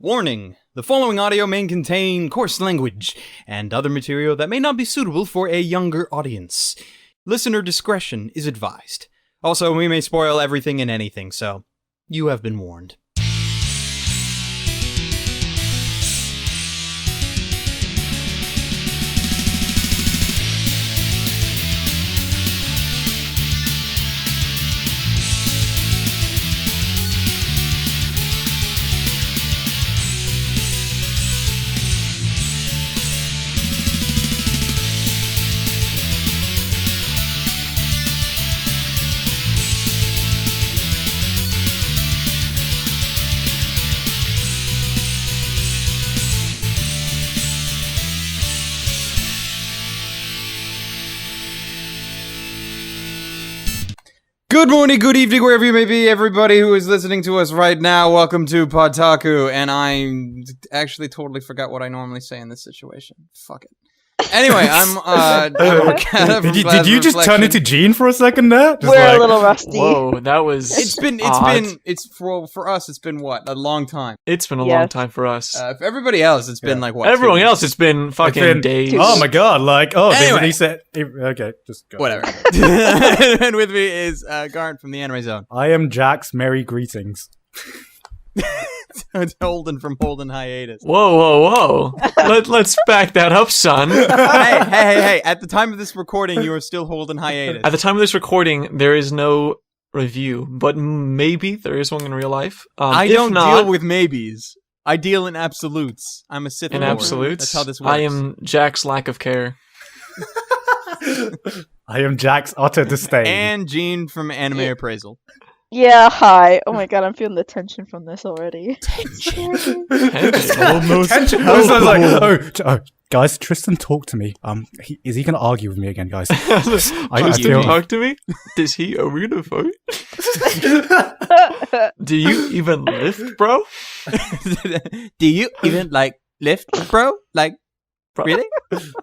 Warning! The following audio may contain coarse language and other material that may not be suitable for a younger audience. Listener discretion is advised. Also, we may spoil everything and anything, so you have been warned. Good morning, good evening, wherever you may be, everybody who is listening to us right now. Welcome to PodTaku, and I actually totally forgot what I normally say in this situation. Fuck it. Anyway, I'm Arkada from Did you just turn into Jeanne for a second there? Just We're a little rusty. Whoa, that was for us, it's been what? A long time. It's been a long time for us. For everybody else, it's been like what? Everyone else, it's been fucking days. Oh my god, Anyway. they released it. Okay, just go. Whatever. And with me is Garnt from the Anime Zone. I am Jax, merry greetings. It's Holden from Holden Hiatus. Whoa. Let's back that up, son. Hey. At the time of this recording, you are still Holden Hiatus. At the time of this recording, there is no review, but maybe there is one in real life. I don't deal with maybes. I deal in absolutes. I'm a Sith Lord. In absolutes? That's how this works. I am Jack's lack of care. I am Jax, utter disdain. And Jeanne from Anime Appraisal. Yeah, hi. Oh my god, I'm feeling the tension from this already. Tension. I was like, oh, guys, Tristan, talk to me. Is he gonna argue with me again, guys? Tristan, talk to me? Does he? Are we gonna fight? Do you even lift, bro? Do you even lift, bro? Really? Lift?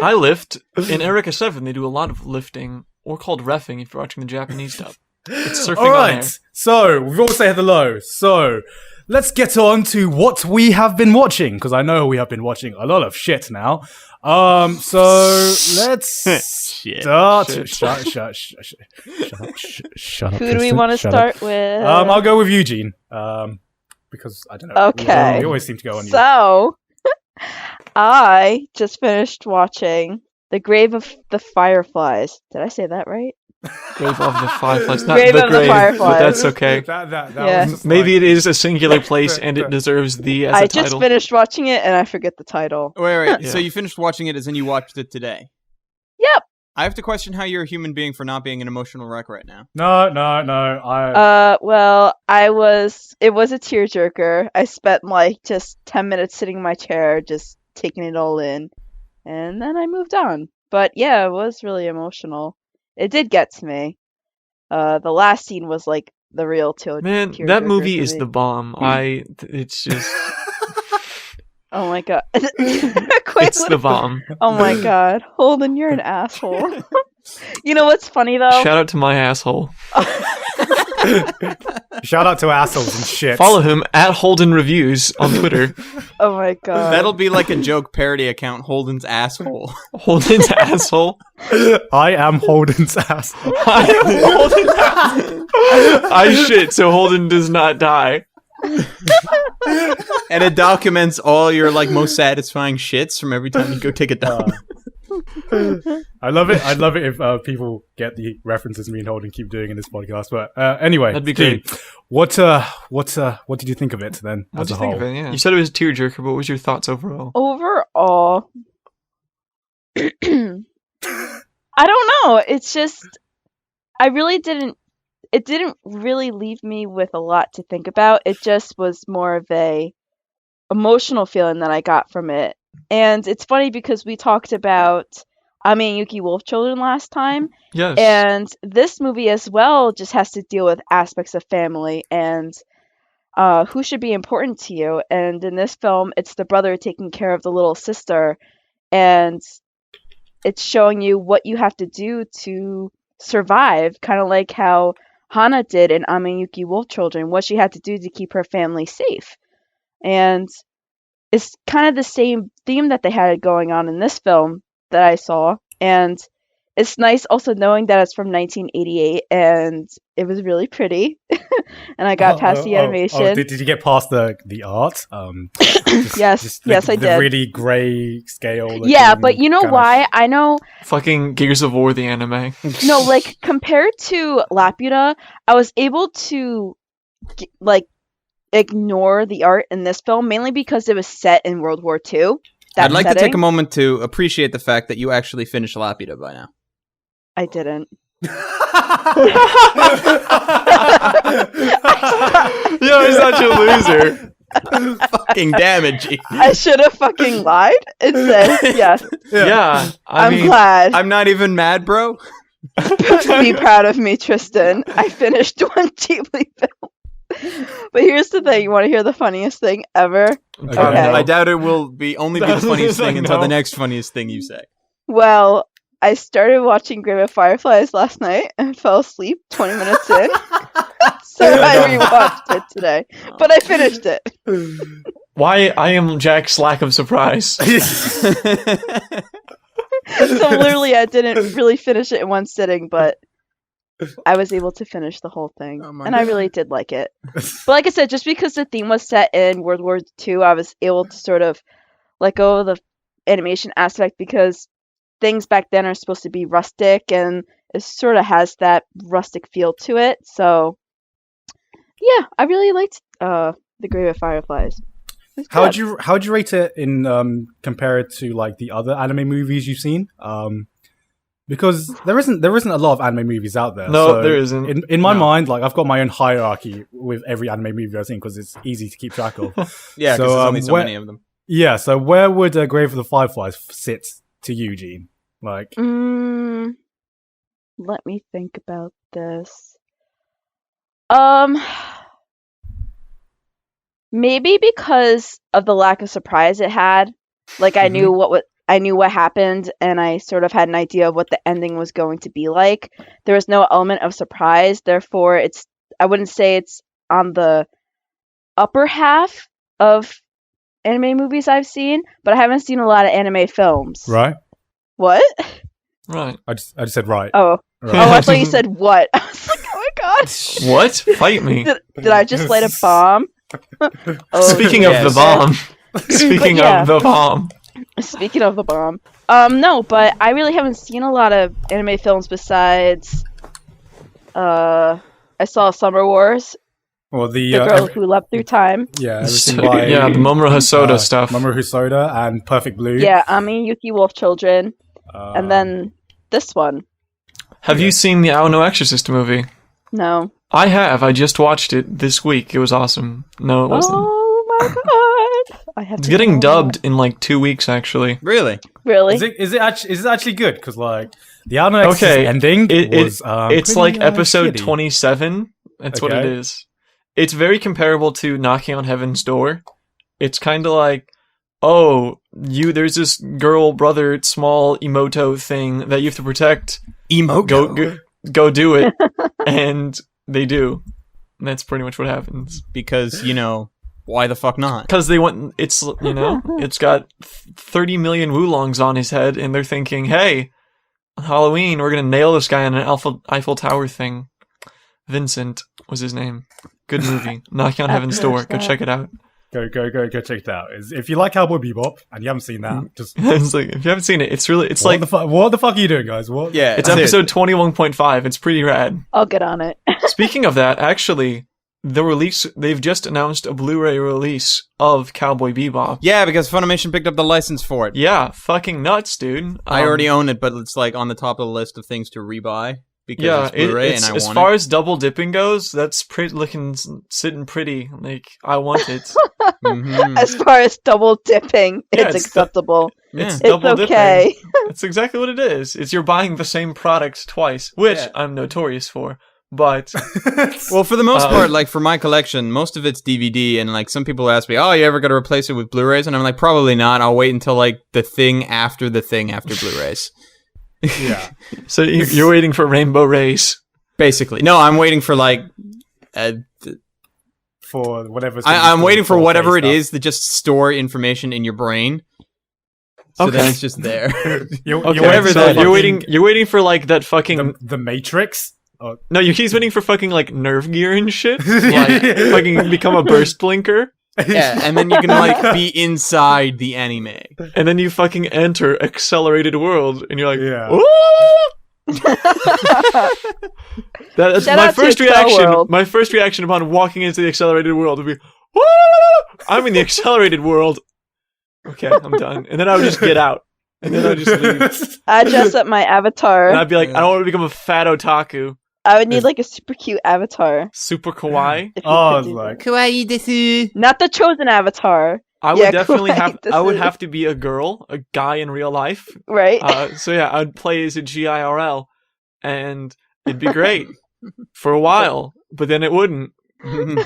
I lift. In Erica 7, they do a lot of lifting, or called reffing if you're watching the Japanese dub. It's surfing all right, on there. So we've all said hello. So let's get on to what we have been watching, because I know we have been watching a lot of shit now. So let's start. Shit. Shut up. Who do we want to start with? I'll go with Eugene. Because I don't know. Okay. We always seem to go on you. So, I just finished watching The Grave of the Fireflies. Did I say that right? Grave of the Fireflies, not Grave the of the grave, Fireflies. but that's okay. That Yeah. was just Maybe like- it is a singular place and it deserves the as a I title. just finished watching it and I forget the title. Wait. Yeah. So you finished watching it as in you watched it today? Yep. I have to question how you're a human being for not being an emotional wreck right now. No. Well, it was a tearjerker. I spent just 10 minutes sitting in my chair, just taking it all in. And then I moved on. But yeah, it was really emotional. It did get to me. The last scene was the real Man, that movie is the bomb. It's just... Oh my god. it's the bomb. Oh my god. Holden, you're an asshole. You know what's funny though? Shout out to my asshole. Shout out to assholes and shit. Follow him at HoldenReviews on Twitter. Oh my god. That'll be like a joke parody account, Holden's Asshole. Holden's asshole. I am Holden's asshole. I am Holden's asshole. I shit so Holden does not die. And it documents all your most satisfying shits from every time you go take a dump. I love it. I'd love it if people get the references me and Holden keep doing in this podcast. But anyway, That'd be great. What did you think of it then? What as do a you think whole? of it? Yeah. You said it was a tearjerker, but what was your thoughts overall? Overall, I don't know. It's just it didn't really leave me with a lot to think about. It just was more of a emotional feeling that I got from it. And it's funny because we talked about Yuki Wolf Children last time. Yes. And this movie as well just has to deal with aspects of family and who should be important to you. And in this film, it's the brother taking care of the little sister. And it's showing you what you have to do to survive, kind of like how Hana did in Yuki Wolf Children, what she had to do to keep her family safe. And it's kind of the same theme that they had going on in this film that I saw. And it's nice also knowing that it's from 1988 and it was really pretty. And I got past the animation. Did you get past the art? Yes, I did. The really grey scale. Yeah, but you know why? I know. Fucking Gears of War, the anime. No, like compared to Laputa, I was able to ignore the art in this film mainly because it was set in World War II. I'd like to take a moment to appreciate the fact that you actually finished Laputa by now. I didn't. Yo, he's such a loser. Fucking damage. I should have fucking lied and said yes. Yeah, I'm glad. I'm not even mad, bro. Be proud of me, Tristan. I finished one deeply film. But here's the thing. You want to hear the funniest thing ever? Okay. I doubt it will only be the funniest thing until No. the next funniest thing you say. Well, I started watching Grave of Fireflies last night and fell asleep 20 minutes in. So I rewatched it today. But I finished it. Why I am Jack's lack of surprise. So literally I didn't really finish it in one sitting, but I was able to finish the whole thing. Oh my And I God. really did like it. But like I said, just because the theme was set in World War II, I was able to sort of let go of the animation aspect because things back then are supposed to be rustic and it sort of has that rustic feel to it. So yeah, I really liked The Grave of Fireflies. How'd you rate it in compare it to like the other anime movies you've seen? Because there isn't a lot of anime movies out there. No, so there isn't. In my mind, like I've got my own hierarchy with every anime movie I've seen because it's easy to keep track of. Yeah, because So, there's only so where- many of them. Yeah, so where would Grave of the Fireflies sit to you, Jean? Like, Let me think about this. Maybe because of the lack of surprise it had. Like I knew what happened and I sort of had an idea of what the ending was going to be like. There was no element of surprise, therefore I wouldn't say it's on the upper half of anime movies I've seen, but I haven't seen a lot of anime films. right? What? Right. I just said right. Oh, Right. I thought you said what. I was like, oh my god. What? Fight me. Did I just light a bomb? Oh, Speaking of the yes. bomb. Speaking yeah. of the bomb. Speaking of the bomb. No, but I really haven't seen a lot of anime films besides I saw Summer Wars, Well, the girl who leapt through time. everything by Yeah, the Mamoru Hosoda stuff. Mamoru Hosoda and Perfect Blue. Yeah, Ami, Yuki Wolf Children, and then this one. Have you seen the No Exorcist movie? No. I have. I just watched it this week. It was awesome. No, it wasn't. Oh my god. I have It's to getting know dubbed in like 2 weeks, actually. Really? that. Really? Is it actually good? Because like the Anime Exorcist Okay, ending was it's pretty, like episode shitty. 27. That's what it Okay. is. It's very comparable to Knocking on Heaven's Door. It's kind of like, oh, there's this girl, brother, small emoto thing that you have to protect. Go do it. And they do. And that's pretty much what happens. Because, why the fuck not? Because it's got 30 million Wulongs on his head, and they're thinking, hey, on Halloween, we're going to nail this guy on an Eiffel Tower thing. Vincent was his name. Good movie. Knocking on Heaven's Door. Go check it out. Go check it out. If you like Cowboy Bebop and you haven't seen that, just It's like, if you haven't seen it, it's what the fuck are you doing, guys? What? Yeah, it's episode 21.5. It's pretty rad. I'll get on it. Speaking of that, actually, they've just announced a Blu-ray release of Cowboy Bebop. Yeah, because Funimation picked up the license for it. Yeah, fucking nuts, dude. I already own it, but it's like on the top of the list of things to rebuy because it's Blu-ray and I as want far it. as double dipping goes, that's sitting pretty. Like, I want it. Mhm. As far as double dipping, Yeah, it's it's acceptable. Yeah. It's It's double okay. dipping. That's exactly what it is. It's you're buying the same product twice, which Yeah. I'm notorious for. But Well, for the most part, like for my collection, most of it's DVD, and like some people ask me, "Oh, you ever got to replace it with Blu-rays?" And I'm like, probably not. I'll wait until like the thing after Blu-rays. Yeah. so you're waiting for Rainbow Rays. Basically, no, I'm waiting for like for whatever. I'm waiting for whatever it is that just store information in your brain. So then it's just there. Whatever that. You're waiting for like that fucking the Matrix. Oh. No, he's waiting for fucking like nerve gear and shit. Like fucking become a burst blinker. Yeah, and then you can like be inside the anime. And then you fucking enter Accelerated World and you're like, that's Shout my out to first Accel reaction. World. My first reaction upon walking into the Accelerated World would be, I'm in the Accelerated World. Okay, I'm done. And then I would just get out. And then I would just leave. I dress up my avatar. And I'd be like, I don't want to become a fat otaku. I would need like a super cute avatar. Super kawaii. if you Oh, could do like Kawaii desu. that. Not the chosen avatar, I would Yeah, definitely kawaii I would desu. have to be a girl, a guy in real life. right? So yeah, I'd play as a GIRL, and it'd be great for a while, but then it wouldn't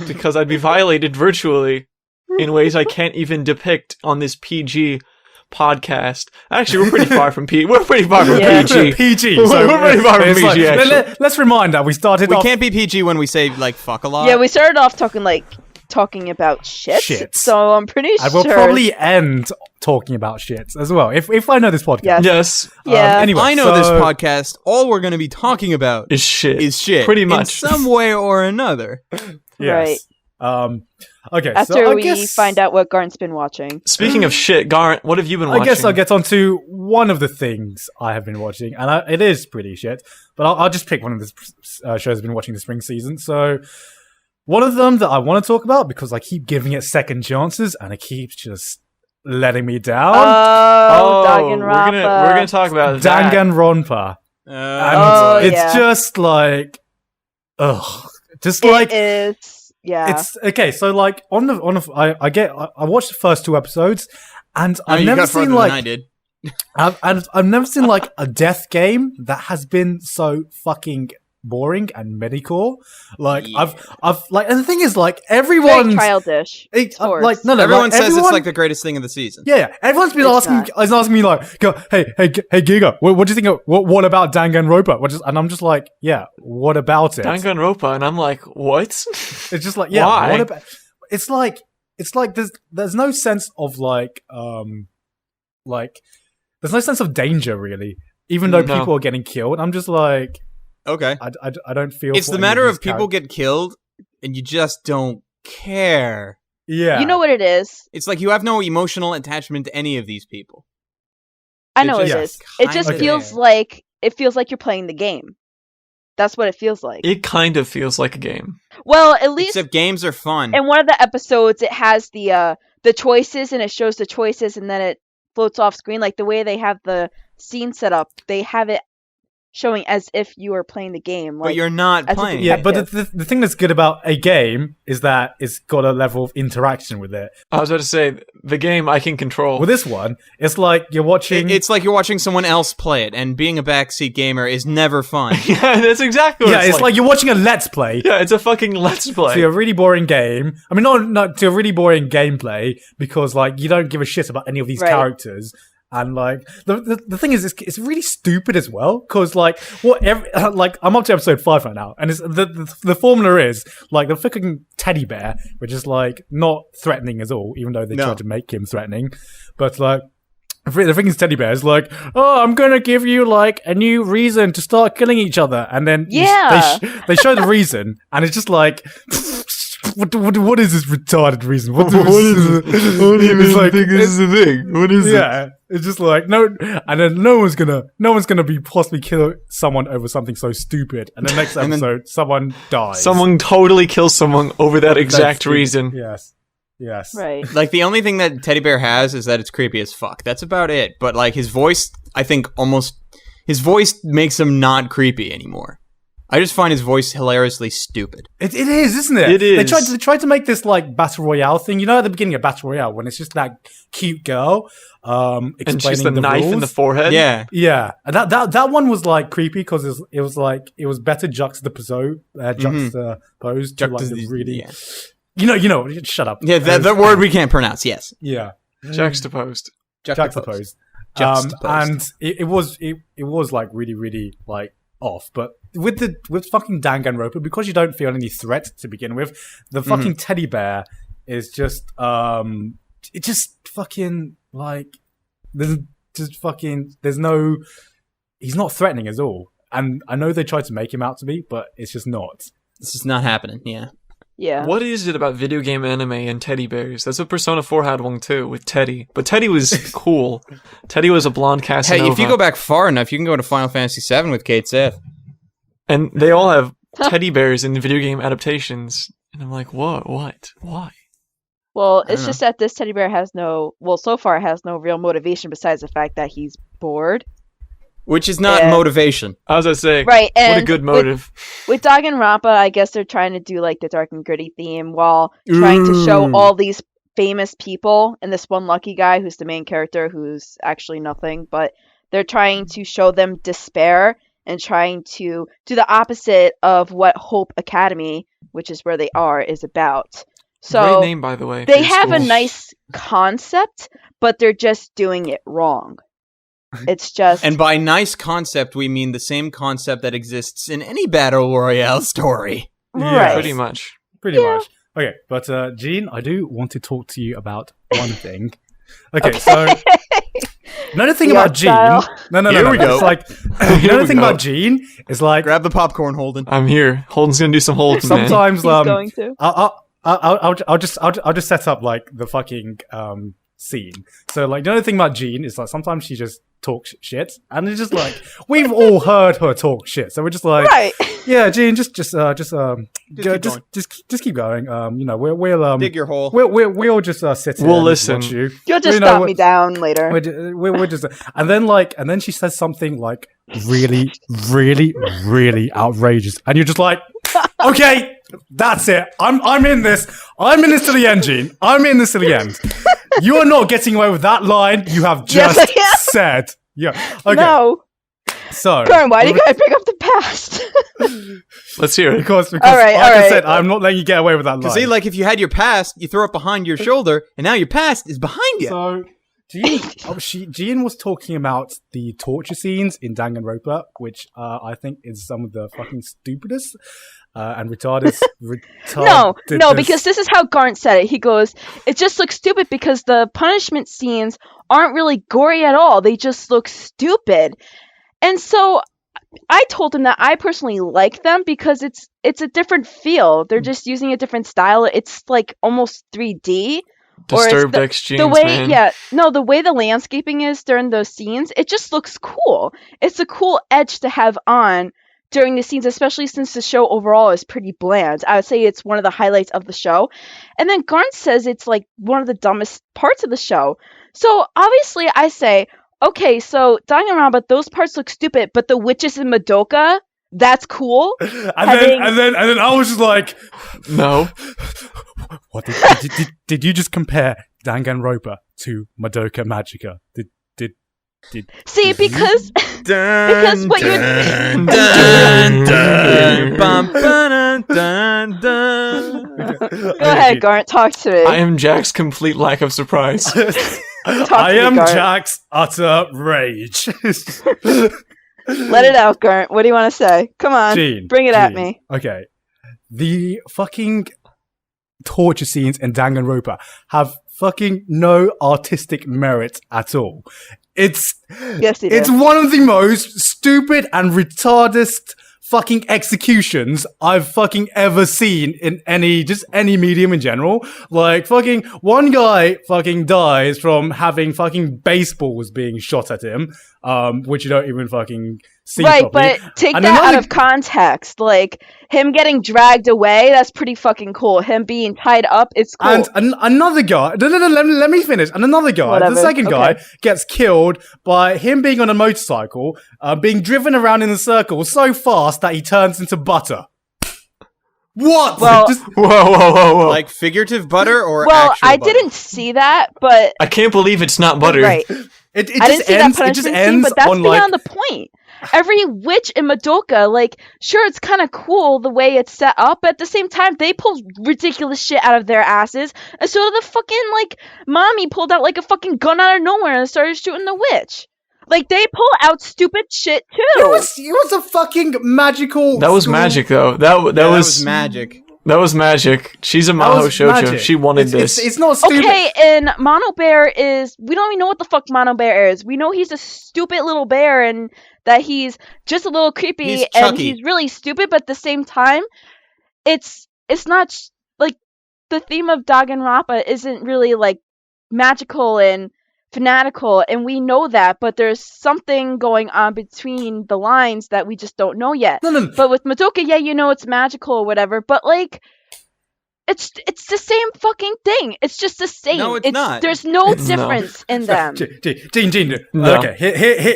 because I'd be violated virtually in ways I can't even depict on this PG podcast. Actually, we're pretty far from PG. We're pretty far from Yeah. PG. PG. We're So pretty far from it's PG, like- actually. let's remind that we started We off can't be PG when we say like fuck a lot. Yeah, we started off talking about shits. So I'm pretty sure. and we'll probably end talking about shits as well. If I know this podcast. Yes. Yes, Yeah. Anyway, I know this so- podcast. All we're going to be talking about is shit. is shit. Pretty much. In some way or another. Yes. Okay. After so I we guess, find out what Garnt's been watching. Speaking of shit, Garnt, what have you been watching? I guess I'll get on to one of the things I have been watching, and it is pretty shit. But I'll just pick one of the shows I've been watching this spring season. So one of them that I want to talk about because I keep giving it second chances, and it keeps just letting me down. Danganronpa. we're gonna talk about that. Danganronpa. And Oh, it's yeah. just like, ugh, just It like is. Yeah. it's okay. So like I watched the first 2 episodes, and Oh, I've you never got further seen than I like did. I've never seen like a death game that has been so fucking boring and medical. Like Yeah. I've like, and the thing is like Very everyone's childish. like Horse. no, Everyone like, says everyone, it's like the greatest thing of the season. yeah, everyone's been It's asking me like, hey, Giga, what do you think of what about Danganronpa? And I'm just like, yeah, what about it? Danganronpa, and I'm like, what? It's just like, yeah, Why? what about? It's like there's no sense of like there's no sense of danger really, even though No. people are getting killed. I'm just like, Okay. I don't feel It's for the any matter these of people get killed and you just don't care. yeah, You know what it is? It's like you have no emotional attachment to any of these people. I know what just it is. It just kinda feels there. like you're playing the game. That's what it feels like. It kind of feels like a game. Well, at least Except games are fun. in one of the episodes, it has the choices and it shows the choices, and then it floats off screen. Like the way they have the scene set up, they have it showing as if you are playing the game. But Like, you're not as a playing. yeah. it. But the thing that's good about a game is that it's got a level of interaction with it. I was about to say, the game I can control. With this one, it's like you're watching. It's like you're watching someone else play it, and being a backseat gamer is never fun. Yeah, that's exactly what yeah, it's like you're watching a let's play. Yeah, it's a fucking let's play. To a really boring game. I mean, not to a really boring gameplay because like you don't give a shit about any of these Right. characters. And like the thing is, it's really stupid as well because like like I'm up to episode 5 right now, and it's the formula is like the fucking teddy bear, which is like not threatening at all, even though they No. tried to make him threatening, but like. The freaking teddy bear is like, oh, I'm gonna give you like a new reason to start killing each other, and then Yeah. they show the reason, and it's just like, what is this retarded reason? What is it's like, this is the thing. What is yeah, it's just like no, and then no one's gonna be possibly kill someone over something so stupid, and the next And then- episode someone dies. Someone totally kills someone over that That's exact stupid. reason. Yes. right. Like, the only thing that Teddy Bear has is that it's creepy as fuck. That's about it. But, like, his voice, I think his voice makes him not creepy anymore. I just find his voice hilariously stupid. It is, isn't it? It is. They tried to make this like battle royale thing. You know, at the beginning of battle royale, when it's just that cute girl, And explaining she's the knife in the rules. forehead. Yeah. Yeah, and that one was like creepy because it was like it was better juxtaposed to like the really Yeah. you know shut up Yeah, that word we can't pronounce, yes. yeah Juxtaposed. juxtaposed. Juxtaposed. And it was like really like off. But with fucking Danganronpa, because you don't feel any threat to begin with, the fucking teddy bear is just it just fucking like there's no, he's not threatening at all. And I know they tried to make him out to be, but it's just not. It's just not happening. Yeah. Yeah. What is it about video game anime and teddy bears? That's what Persona 4 had one too, with Teddy. But Teddy was cool. Teddy was a blonde Casanova. Hey, if you go back far enough, you can go to Final Fantasy VII with Kate Sith. And they all have teddy bears in video game adaptations. And I'm like, what? Why? Well, it's just that this teddy bear so far has no real motivation besides the fact that he's bored. Which is not motivation. I was gonna say, right, and what a good motive. With Danganronpa, I guess they're trying to do like the dark and gritty theme while trying to show all these famous people and this one lucky guy who's the main character who's actually nothing, but they're trying to show them despair and trying to do the opposite of what Hope Academy, which is where they are, is about. So great name, by the way. They have a nice concept, but they're just doing it wrong. It's just... And by nice concept, we mean the same concept that exists in any Battle Royale story. Right. Pretty much. Pretty much. Okay, but Jeanne, I do want to talk to you about one thing. Okay, so... Another thing about Jeanne... No. Here we go. It's like... Another thing about Jeanne is like... Grab the popcorn, Holden. I'm here. Holden's gonna do some Holden, man. Sometimes, He's going to. I'll just set up like the fucking scene. So like the other thing about Jeanne is like sometimes she just talks shit, and it's just like we've all heard her talk shit. So we're just like, right. Yeah, Jeanne, just keep going. You know, we'll dig your hole. We'll just sit here. We'll and listen. watch you. You'll just stop me down later. We're just, and then she says something like really, really, really outrageous, and you're just like, okay, that's it. I'm in this. I'm in this to the end, Jeanne. I'm in this to the end. You are not getting away with that line you have just said. Yeah. Okay. No. So, Garnt, why do you gotta bring up the past? Let's hear it. Because all right, I said, I'm not letting you get away with that line. See, like if you had your past, you throw it behind your shoulder, and now your past is behind you. So, Jeanne was talking about the torture scenes in Danganronpa, which I think is some of the fucking stupidest and retarded. No, because this is how Garnt said it. He goes, it just looks stupid because the punishment scenes aren't really gory at all. They just look stupid. And so I told him that I personally like them because it's a different feel. They're just using a different style. It's like almost 3D. Disturbed exchange, the way, man. the way the landscaping is during those scenes, it just looks cool. It's a cool edge to have on during the scenes, especially since the show overall is pretty bland. I would say it's one of the highlights of the show. And then Garnt says it's like one of the dumbest parts of the show. So obviously I say, okay, so Danganronpa, those parts look stupid, but the witches in Madoka, that's cool. And then I was just like, no. What did you just compare Danganronpa to Madoka Magica? See, because what you're Go ahead, Garnt, talk to me. I am Jack's complete lack of surprise. I am Jack's utter rage. Let it out, Garnt. What do you want to say? Come on, Jeanne, bring it at me. Okay, the fucking torture scenes in Danganronpa have fucking no artistic merit at all. It's one of the most stupid and retarded fucking executions I've fucking ever seen in any medium in general. Like fucking one guy fucking dies from having fucking baseballs being shot at him, which you don't even fucking see right, properly. But take that out of context. Like him getting dragged away, that's pretty fucking cool. Him being tied up, it's cool. And another guy, let me finish. And another guy, Whatever. The second guy, gets killed by him being on a motorcycle, being driven around in a circle so fast that he turns into butter. What? Well, whoa. Like figurative butter or well, actual I butter? didn't see that, but I can't believe it's not butter. right. It I didn't just see ends. that It just punishment scene, ends but that's on beyond the point. Every witch in Madoka, like, sure, it's kind of cool the way it's set up, but at the same time, they pull ridiculous shit out of their asses, and so the fucking, like, mommy pulled out, like, a fucking gun out of nowhere and started shooting the witch. Like, they pull out stupid shit, too! It was a fucking magical... That was magic, though. That was magic. That was magic. She's a Maho Shoujo. magic. She wanted this. It's not stupid. Okay, and Mono Bear is... We don't even know what the fuck Mono Bear is. We know he's a stupid little bear and that he's just a little creepy He's and Chucky. he's really stupid, but at the same time, it's not... like, the theme of Danganronpa isn't really, like, magical and fanatical, and we know that, but there's something going on between the lines that we just don't know yet. No. But with Madoka, yeah, you know it's magical or whatever, but like, it's the same fucking thing. It's just the same. No, it's not. There's no It's difference in them. Jean. No. Okay,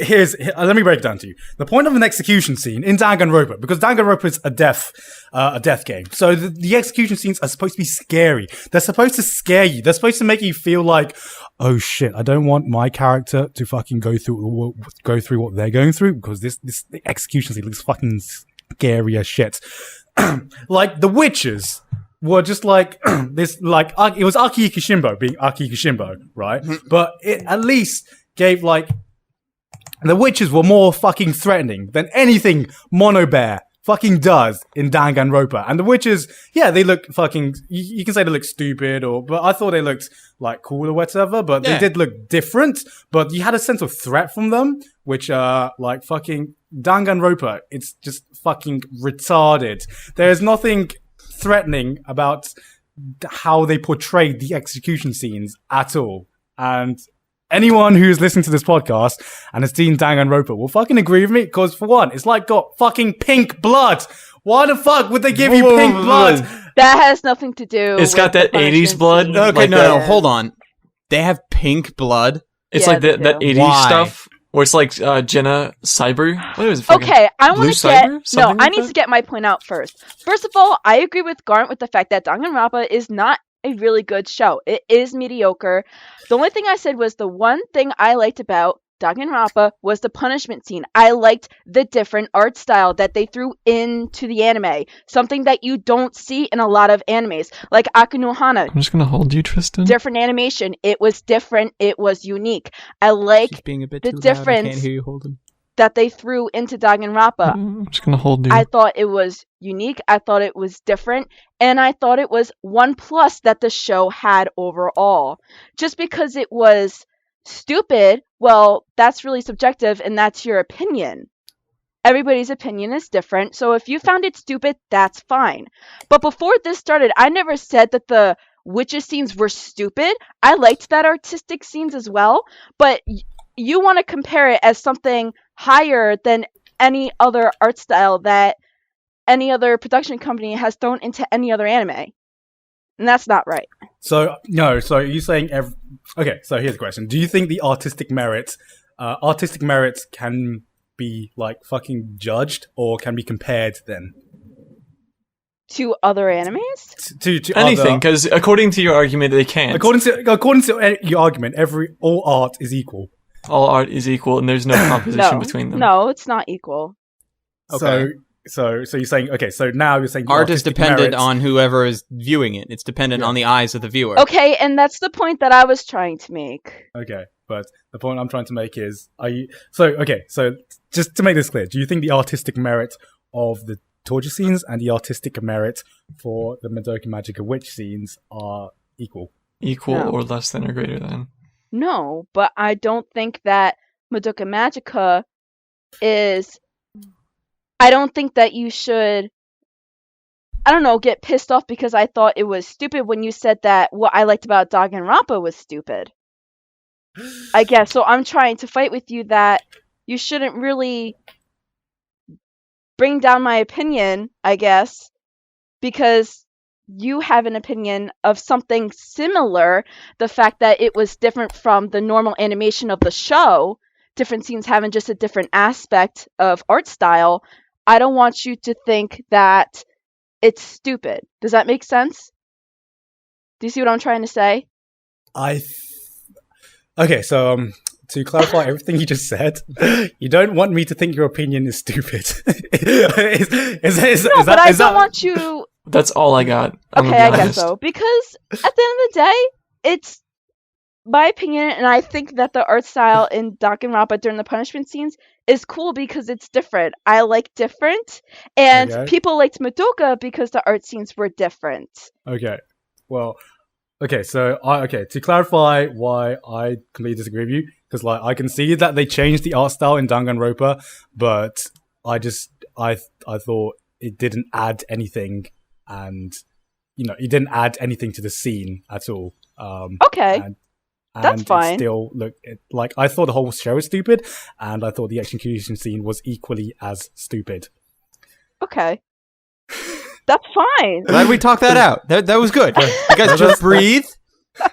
here's let me break it down to you. The point of an execution scene in Danganronpa, because Danganronpa is a death game. So the execution scenes are supposed to be scary. They're supposed to scare you. They're supposed to make you feel like, oh shit, I don't want my character to fucking go through what they're going through, because this execution scene looks fucking scary as shit. Like the witches were just like this, like it was Aki Kishimbo being Aki Kishimbo, right? But it at least gave like the witches were more fucking threatening than anything Mono Bear fucking does in Danganronpa. And the witches, yeah, they look fucking. You can say they look stupid, but I thought they looked like cool or whatever. But they did look different. But you had a sense of threat from them, which like fucking Danganronpa. It's just fucking retarded. There's nothing threatening about how they portrayed the execution scenes at all. And anyone who's listening to this podcast and has seen Danganronpa will fucking agree with me, because for one, it's like got fucking pink blood. Why the fuck would they give you pink blood? That has nothing to do. It's got that 80s blood. Okay, like no, hold on. They have pink blood. It's Yeah, like that they do. 80s Why? stuff where it's like Jenna Cyber. What was it? fucking Okay, I want Blue to get Cyber? Something I like need that? to get my point out first. First of all, I agree with Garnt with the fact that Danganronpa is not a really good show. It is mediocre. The only thing I said was the one thing I liked about Danganronpa was the punishment scene. I liked the different art style that they threw into the anime. Something that you don't see in a lot of animes. Like Akunohana, I'm just gonna hold you, Tristan. different animation. It was different. It was unique. I like She's being a bit the too loud. I difference- can't hear you, Holden. that they threw into Danganronpa. I'm just gonna hold you. I thought it was unique. I thought it was different. And I thought it was one plus that the show had overall. Just because it was stupid, well, that's really subjective and that's your opinion. Everybody's opinion is different. So if you found it stupid, that's fine. But before this started, I never said that the witches scenes were stupid. I liked that artistic scenes as well. But you want to compare it as something higher than any other art style that any other production company has thrown into any other anime. And that's not right. So you're saying okay, so here's the question. Do you think the artistic merits can be like fucking judged or can be compared then? To other animes? To Anything, other, because according to your argument, they can't. according to your argument, all art is equal. All art is equal, and there's no composition between them. No, it's not equal. Okay. So you're saying, okay, so now you're saying the Art is artistic dependent merits- on whoever is viewing it. It's dependent on the eyes of the viewer. Okay, and that's the point that I was trying to make. Okay, but the point I'm trying to make is, so just to make this clear, do you think the artistic merit of the torture scenes and the artistic merit for the Madoka Magica witch scenes are equal? Equal No. or less than or greater than. No, but I don't think that Madoka Magica is... I don't think that you should, I don't know, get pissed off because I thought it was stupid when you said that what I liked about Danganronpa was stupid. I guess. So I'm trying to fight with you that you shouldn't really bring down my opinion, I guess, because you have an opinion of something similar. The fact that it was different from the normal animation of the show, different scenes having just a different aspect of art style. I don't want you to think that it's stupid. Does that make sense? Do you see what I'm trying to say? Okay, so to clarify everything you just said, you don't want me to think your opinion is stupid. But I don't want you... That's all I got. I'm Okay, gonna I be guess honest. so. Because at the end of the day, it's my opinion, and I think that the art style in Danganronpa during the punishment scenes is cool because it's different. I like different, and Okay. people liked Madoka because the art scenes were different. Okay. Well, okay, so to clarify why I completely disagree with you, because like I can see that they changed the art style in Danganronpa, but I thought it didn't add anything, and it didn't add anything to the scene at all. Okay, that's fine. Still, look, like I thought the whole show was stupid, and I thought the execution scene was equally as stupid. Okay. That's fine. Glad we talked that out. That was good. You guys just breathe.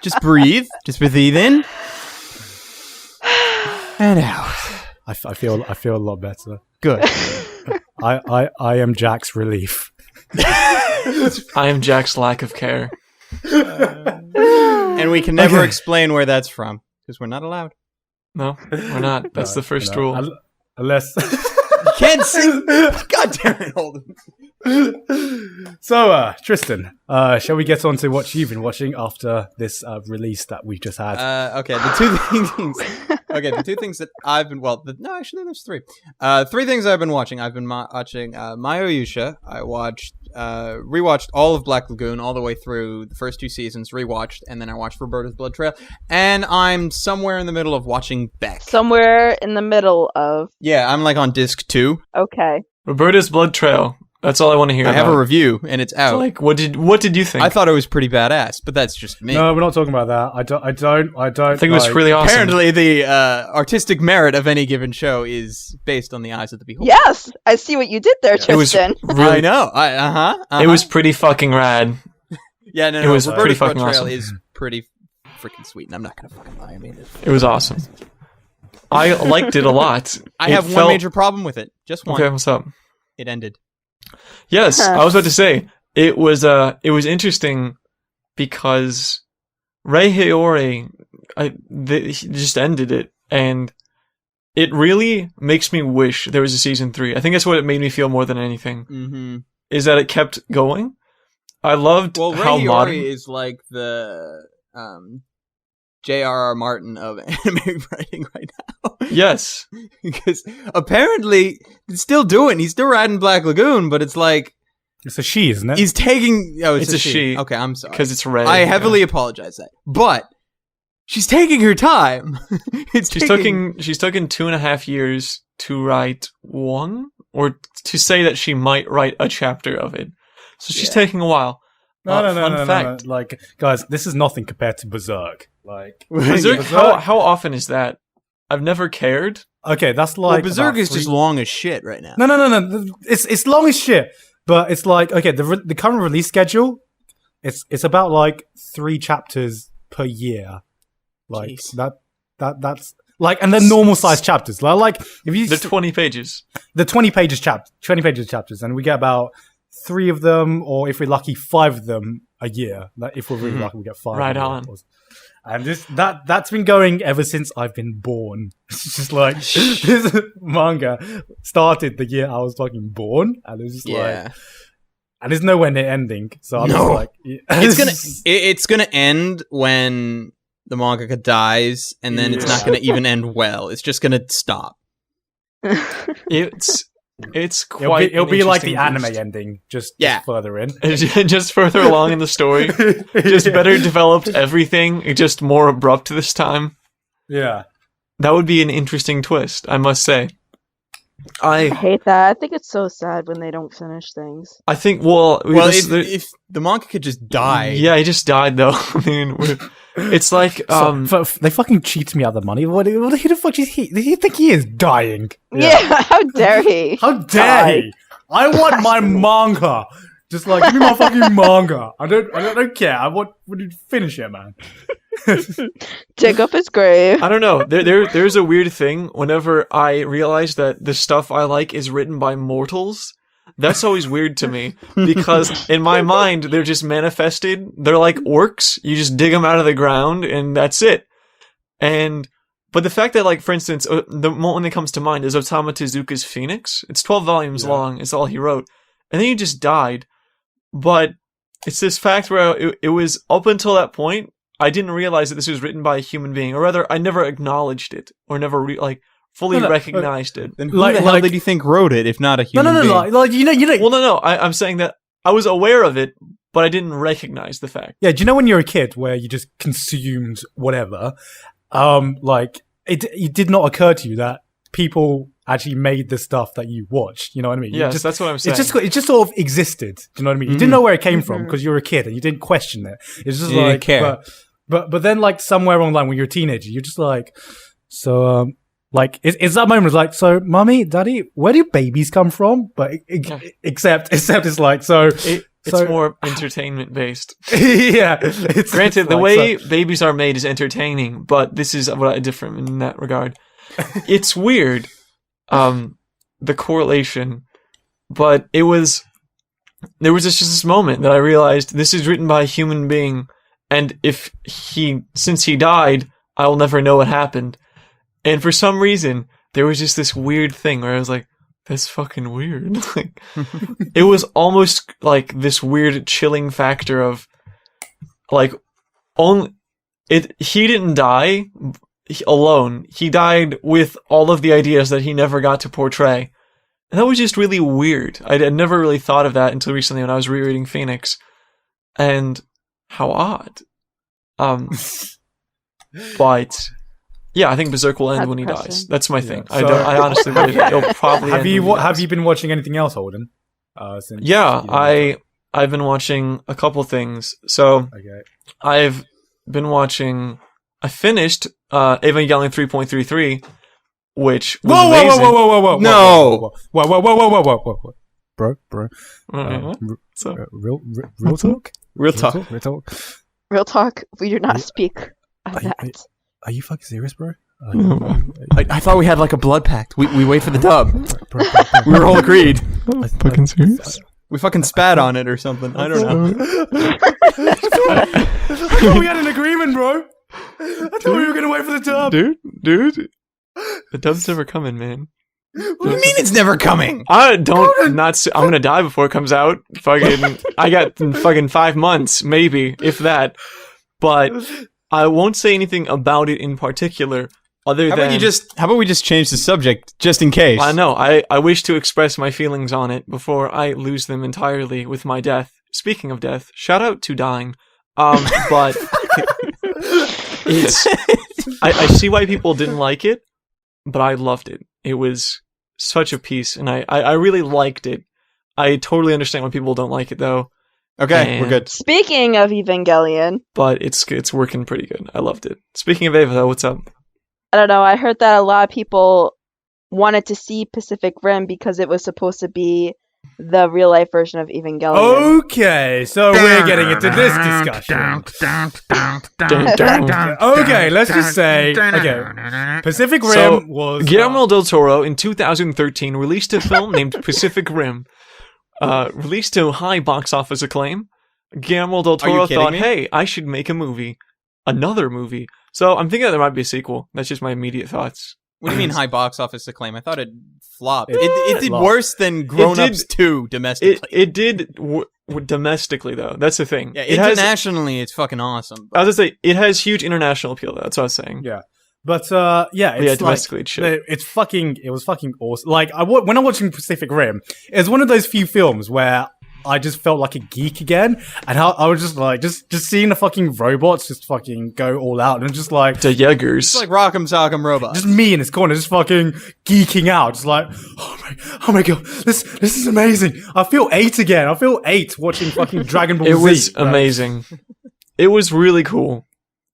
Just breathe. Just breathe in. And out. I feel a lot better. Good. I am Jack's relief. I am Jack's lack of care. And we can never explain where that's from, because we're not allowed. No, we're not. That's the first rule. Unless... You can't sing. God damn it, Holden. So, Tristan, shall we get on to what you've been watching after this release that we just had? Okay, the two things that I've been actually there's three. Three things I've been watching. I've been watching Maoyuu Yuusha. I rewatched all of Black Lagoon all the way through the first two seasons, rewatched, and then I watched Roberta's Blood Trail. And I'm somewhere in the middle of watching BECK. Somewhere in the middle of. Yeah, I'm like on disc 2. Okay. Roberta's Blood Trail. That's all I want to hear. I have a review, and it's out. So, like, what did you think? I thought it was pretty badass, but that's just me. No, we're not talking about that. I don't. I think it was really awesome. Apparently, the artistic merit of any given show is based on the eyes of the beholder. Yes, I see what you did there, It was Tristan. really, I know. It was pretty fucking rad. Yeah, no. It was Roberta's pretty Blood fucking Trail awesome. is pretty freaking sweet, and I'm not gonna fucking lie. I mean, It was awesome. I liked it a lot. I have one major problem with it. Just one. Okay, what's up? It ended. Yes, I was about to say it was interesting because Rei Hiyori he just ended it, and it really makes me wish there was a season 3. I think that's what it made me feel more than anything. Mm-hmm. Is that it kept going. I loved Well, Rei how Hiyori modern. is like the J.R.R. Martin of anime writing right now. Yes, Because apparently he's still riding Black Lagoon, but it's like It's a she, isn't it? he's taking. Oh, it's It's a she. Okay, I'm sorry. because it's red. I heavily apologize that, but she's taking her time. She's taken 2.5 years to write one, or to say that she might write a chapter of it. So she's taking a while. No, fact. no. Like, guys, this is nothing compared to Berserk. Like, Berserk, how often is that? I've never cared. okay, that's Well, like Berserk about is just long as shit right now. No. It's long as shit. But it's like, okay, the current release schedule, it's about like 3 chapters per year. Like Jeez. that's like, and they're normal sized chapters. Like if you They're 20 pages. the 20 pages chapters, and we get about 3 of them, or if we're lucky, 5 of them a year. Like, if we're really lucky, we get 5. Right a year, on. of course. And that's been going ever since I've been born. It's just like this manga started the year I was fucking born, and it was just like, and there's nowhere near ending. So I'm just like, it's gonna end when the mangaka dies, and then it's not gonna even end well. It's just gonna stop. It's quite. It'll be like the interesting anime beast. ending, just further in. Just further along in the story, just better developed everything, just more abrupt this time. Yeah. That would be an interesting twist, I must say. I hate that. I think it's so sad when they don't finish things. I think, If the manga could just die, yeah, he just died though. I mean, it's like They fucking cheat me out of the money. Who the fuck is he? Does he think he is dying? Yeah, how dare he? How dare he? I want my manga. Just like, give me my fucking manga. I don't care. I want to finish it, man. Dig up his grave. I don't know. There's a weird thing whenever I realize that the stuff I like is written by mortals. That's always weird to me because in my mind they're just manifested. They're like orcs. You just dig them out of the ground and that's it. But the fact that, like, for instance, the one that comes to mind is Osamu Tezuka's Phoenix. It's 12 volumes long. It's all he wrote, and then he just died. But it's this fact where it was up until that point, I didn't realize that this was written by a human being, or rather, I never acknowledged it, or never fully recognized it. Then who the hell did you think wrote it, if not a human being? Like you know. Well, no. I'm saying that I was aware of it, but I didn't recognize the fact. Yeah, do you know when you're a kid where you just consumed whatever? It did not occur to you that people actually made the stuff that you watched. You know what I mean? Yes, that's what I'm saying. It just sort of existed. Do you know what I mean? You didn't know where it came from because you were a kid and you didn't question it. It's just You didn't care. But then like somewhere online when you're a teenager, you're just like, so it's that moment. It's like, so mommy, daddy, where do babies come from? But except it's like so. It's more entertainment based. Yeah. Granted, the way babies are made is entertaining, but this is different in that regard. It's weird, the correlation, but there was just this moment that I realized this is written by a human being, and since he died, I will never know what happened. And for some reason, there was just this weird thing where I was like, that's fucking weird. Like, it was almost like this weird chilling factor of, like, he didn't die alone. He died with all of the ideas that he never got to portray. And that was just really weird. I had never really thought of that until recently when I was rereading Phoenix. And how odd. But yeah, I think Berserk will end when he dies. That's my thing. So, I honestly believe it'll probably have you been watching anything else, Holden? I've been watching a couple things. So I've been watching. I finished Evangelion 3.33, which was amazing. Whoa! No! Whoa! Bro. Real talk? Real talk. Real talk, we do not speak of that. Are you fucking serious, bro? I thought we had like a blood pact. We wait for the dub. We were all agreed. Fucking serious? We fucking spat on it or something. I don't know. I thought we had an agreement, bro. I thought we were gonna wait for the dub. Dude. The dub's never coming, man. What do you mean it's never coming? I'm gonna die before it comes out. I got fucking 5 months, maybe, if that. But I won't say anything about it in particular, how about we just change the subject, just in case? I know, I wish to express my feelings on it before I lose them entirely with my death. Speaking of death, shout out to dying. But I see why people didn't like it, but I loved it. It was such a piece, and I really liked it. I totally understand why people don't like it, though. Okay, we're good. Speaking of Evangelion, but it's working pretty good. I loved it. Speaking of Ava, though, what's up? I don't know. I heard that a lot of people wanted to see Pacific Rim because it was supposed to be the real life version of Evangelion. Okay, so we're getting into this discussion. Okay, let's just say, Pacific Rim was... Guillermo del Toro in 2013 released a film named Pacific Rim. Released to high box office acclaim. Guillermo del Toro thought, hey, I should make a movie. Another movie. So I'm thinking that there might be a sequel. That's just my immediate thoughts. What do you mean high box office acclaim? I thought it flopped. It did worse than Grown Ups 2 domestically. It did domestically, though. That's the thing. Yeah, internationally, it's fucking awesome. I was going to say, it has huge international appeal, though. That's what I was saying. Yeah. But, it's domestically it's shit. It was fucking awesome. Like, when I'm watching Pacific Rim, it's one of those few films where I just felt like a geek again, and how I was just like, just seeing the fucking robots just fucking go all out, and just like the Jaegers, it's like Rock'em Sock'em Robots. Just me in this corner, just fucking geeking out, just like, oh my god, this is amazing. I feel 8 again. I feel 8 watching fucking Dragon Ball Z. It was amazing. It was really cool.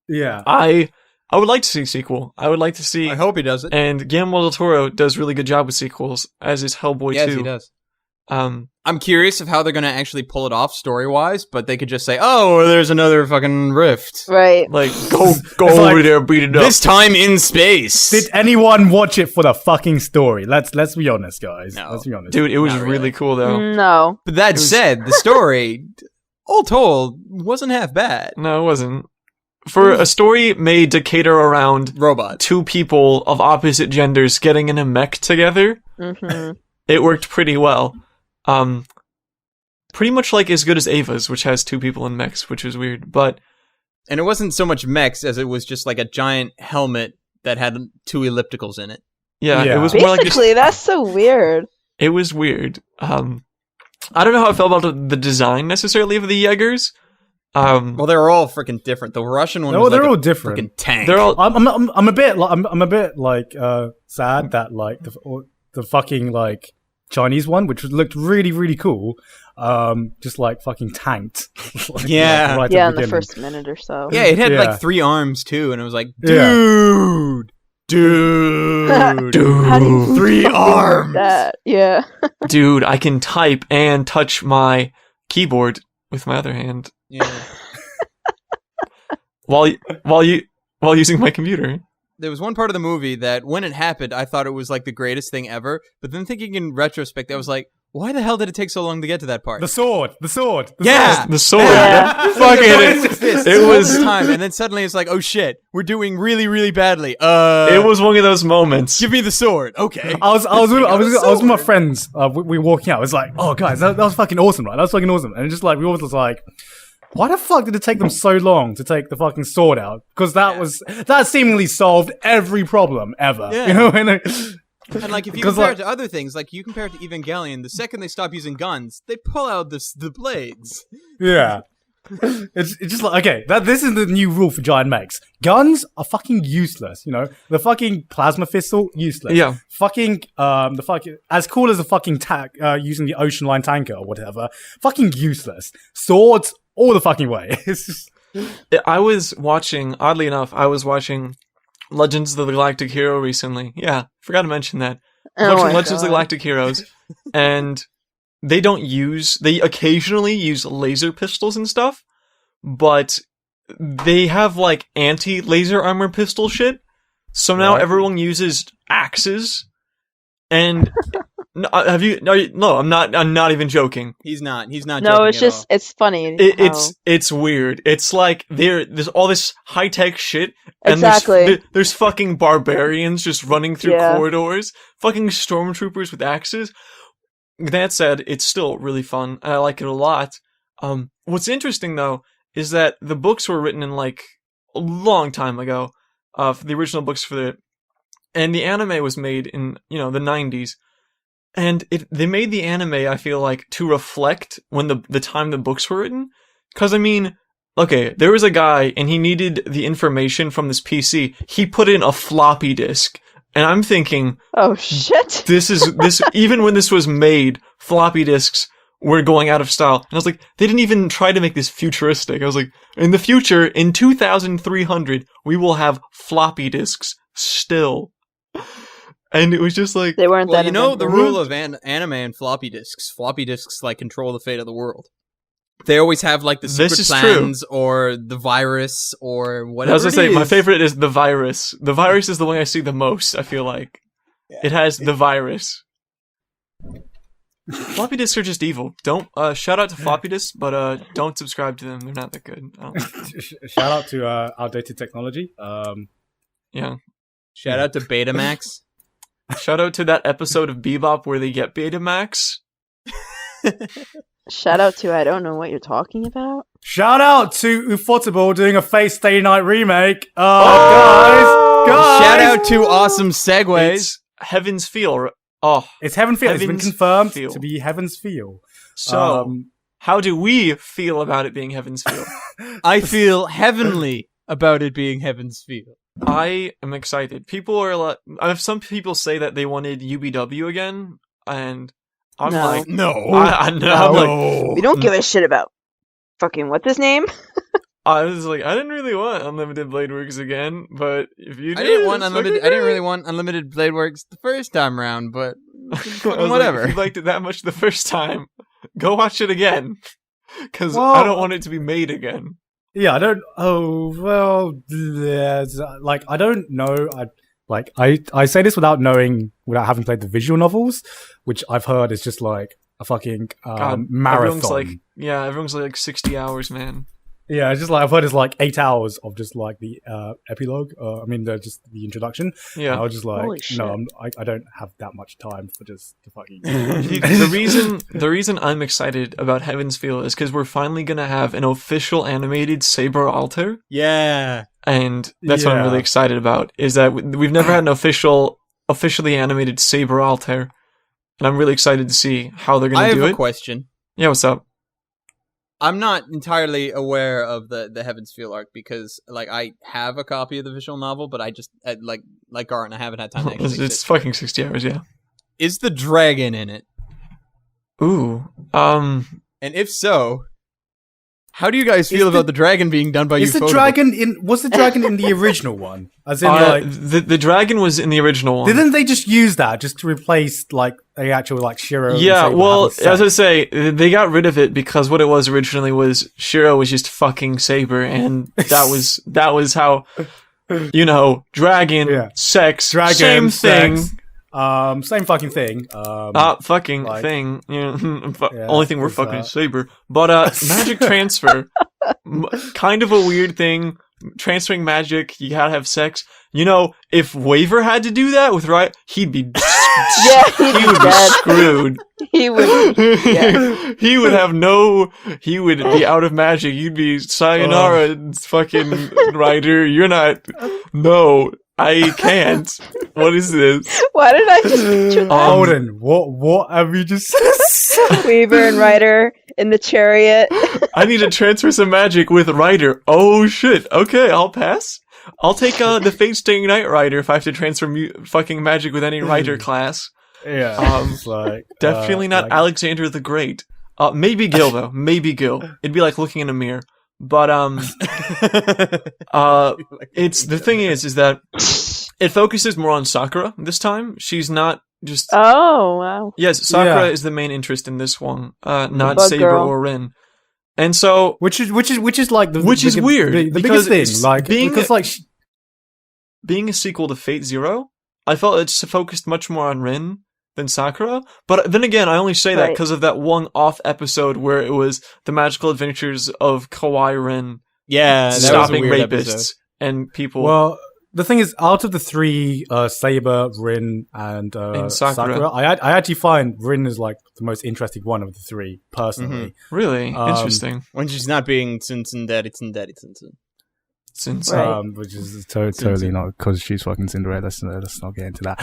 Yeah, I would like to see a sequel. I would like to see. I hope he does it. And Guillermo del Toro does really good job with sequels, as is Hellboy 2. Yes, he does. I'm curious of how they're going to actually pull it off story-wise, but they could just say, oh, there's another fucking rift. Right. Like, go over there, beat it up. This time in space. Did anyone watch it for the fucking story? Let's be honest, guys. No. Let's be honest. Dude, it was really cool, though. No. But that said, the story, all told, wasn't half bad. No, it wasn't. For a story made to cater around robots, 2 people of opposite genders getting in a mech together, it worked pretty well. Pretty much like as good as Ava's, which has 2 people in mechs, which is weird. But And it wasn't so much mechs as it was just like a giant helmet that had 2 ellipticals in it. Yeah, Yeah. it was more like just, Basically, that's so weird. it was weird. I don't know how I felt about the design necessarily of the Jaegers. Well, they were all freaking different. The Russian one No, was they're like all a different. freaking tank. they're all I'm a bit like sad that like the fucking like Chinese one, which looked really really cool, just like fucking tanked. Like, Yeah. right at Yeah, in the beginning. first minute or so. Yeah, it had Yeah. like 3 arms too, and it was like, Yeah. dude. How do you 3 fucking arms. that? Yeah. dude, I can type and touch my keyboard with my other hand Yeah. while using my computer. There was one part of the movie that when it happened, I thought it was like the greatest thing ever. But then thinking in retrospect, I was like, why the hell did it take so long to get to that part? The sword. Yeah. The sword. Yeah. Fucking It was time, and then suddenly it's like, oh shit, we're doing really, really badly. It was one of those moments. Give me the sword. Okay. I was with my sword. friends. We were walking out. I was like, "Oh, guys, that was fucking awesome, right? That was fucking awesome." And just like we all was like, "Why the fuck did it take them so long to take the fucking sword out?" Because that seemingly solved every problem ever. Yeah. You know, and And like if you 'Cause, compare like- it to other things, like you compare it to Evangelion, the second they stop using guns, they pull out the blades. yeah. It's just like, okay, this is the new rule for giant mechs. Guns are fucking useless, you know? The fucking plasma pistol, useless. Yeah. Fucking, the fucking, as cool as a fucking using the ocean line tanker or whatever, fucking useless. Swords, all the fucking way. It's just, I was watching, oddly enough, Legends of the Galactic Hero recently. Yeah, forgot to mention that. Oh Watching my Legends of the God. Galactic Heroes, and they occasionally use laser pistols and stuff, but they have like anti-laser armor pistol shit. So now Right. everyone uses axes. And no, I'm not even joking. He's not joking No, it's at just all. it's funny. It's weird. It's like there's all this high tech shit, and Exactly. there's fucking barbarians just running through Yeah. corridors, fucking stormtroopers with axes. That said, it's still really fun. I like it a lot. What's interesting though is that the books were written in like a long time ago. For the original books and the anime was made in the 90s. And they made the anime, I feel like, to reflect when the time the books were written. Because, I mean, okay, there was a guy, and he needed the information from this PC. He put in a floppy disk. And I'm thinking, Oh shit! this even when this was made, floppy disks were going out of style. And I was like, they didn't even try to make this futuristic. I was like, in the future, in 2300, we will have floppy disks still. And it was just like, They weren't Well, that. you know the inventive. rule of anime and floppy disks. Floppy disks like control the fate of the world. They always have like the This secret is true. plans or the virus or I whatever. was gonna say, it my is. favorite is the virus. The virus is the one I see the most, I feel like. Yeah. It has the virus. Floppy disks are just evil. Don't, shout out to floppy disks, but, don't subscribe to them. They're not that good. I don't- shout out to outdated technology. yeah. Shout out to Betamax. Shout out to that episode of Bebop where they get Betamax. Shout out to I don't know what you're talking about. Shout out to Ufotable doing a Face Day Night remake. Oh! Guys! Shout out to awesome segues. It's Heaven's Feel. Oh, It's Heaven Feel. It's been Heaven's confirmed Feel. to be Heaven's Feel. so how do we feel about it being Heaven's Feel? I feel heavenly about it being Heaven's Feel. I am excited. People are like, some people say that they wanted UBW again, and I'm No. like, No. I'm like, We don't give a shit about fucking what's his name. I was like, I didn't really want Unlimited Blade Works again, but if you I did, didn't want it's unlimited. fucking I didn't great. really want unlimited blade works the first time round, but I was like, whatever. if you liked it that much the first time, go watch it again, because Well- I don't want it to be made again. Yeah, I don't. Oh well, like I don't know. I say this without having played the visual novels, which I've heard is just like a fucking God, marathon. everyone's like 60 hours, man. Yeah, it's just like I've heard it's like 8 hours of just like the epilogue. Just the introduction. Yeah. And I was just like, Holy shit. no, I don't have that much time for just the fucking. The reason I'm excited about Heaven's Feel is because we're finally gonna have an official animated Saber Alter, Yeah. and that's what I'm Yeah. really excited about. Is that we've never had an officially animated Saber Alter, and I'm really excited to see how they're I gonna do have a it. question. Yeah, what's up? I'm not entirely aware of the Heaven's Feel arc because, like, I have a copy of the visual novel, but I just like Garnt, I haven't had time to actually. It's fucking 60 hours, yeah. Is the dragon in it? Ooh, And if so, how do you guys feel about the dragon being done by Is the Ufotable? dragon in? Was the dragon in the original one? As in, the dragon was in the original one. didn't they just use that just to replace like the actual like Shiro? and Yeah, Saber well, having as I sex? say, they got rid of it because what it was originally was Shiro was just fucking Saber, and that was how, dragon, Yeah. sex, Dragon, same thing. sex. Same fucking thing. Fucking like- thing. Yeah, Only thing we're it's, fucking is Saber. But magic transfer, kind of a weird thing. Transferring magic, you gotta have sex. If Waver had to do that with he'd be Yeah, he'd he be would be dead. screwed. He would. Yeah. He would be out of magic. You'd be sayonara, fucking writer. You're not. No, I can't. What is this? Why did I just picture that? Holden, what have you just said? Weaver and Ryder in the chariot. I need to transfer some magic with Rider. Oh shit. Okay, I'll pass. I'll take the Fate Staying Night Rider if I have to transfer fucking magic with any Rider class. Yeah, it's like Definitely not like- Alexander the Great. Maybe Gil though. Maybe Gil. It'd be like looking in a mirror. But it's the thing is that it focuses more on Sakura this time. She's not just Oh, wow. yes, Sakura Yeah. is the main interest in this one, not Bug Saber girl. or Rin. And so which is like the Which is weird, the because biggest thing it's like being- because like being a sequel to Fate Zero, I felt it's focused much more on Rin than Sakura. But then again, I only say that Right. because of that one off episode where it was the magical adventures of Kawaii Rin Yeah, that stopping was a weird rapists episode. and people. well the thing is out of the three Saber, Rin and Sakura. Sakura, I actually find Rin is like the most interesting one of the three personally. really Mm-hmm. interesting. When she's not being tsundere. Since Right. Which is totally not because she's fucking Cinderella. Let's not get into that.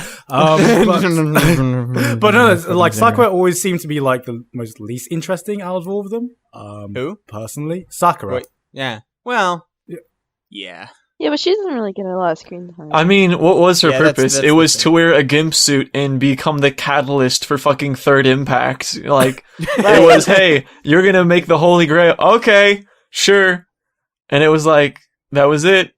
But no, it's, like Sakura always seemed to be like the most least interesting out of all of them. Who? Personally, Sakura. Wait. Yeah. Well. Yeah. Yeah. Yeah, but she doesn't really get a lot of screen time. I mean, what was her Yeah, that's- purpose? that's It the was thing. to wear a gimp suit and become the catalyst for fucking Third Impact. Like, Right. it was, hey, you're gonna make the Holy Grail. Okay, sure. And it was like, that was it.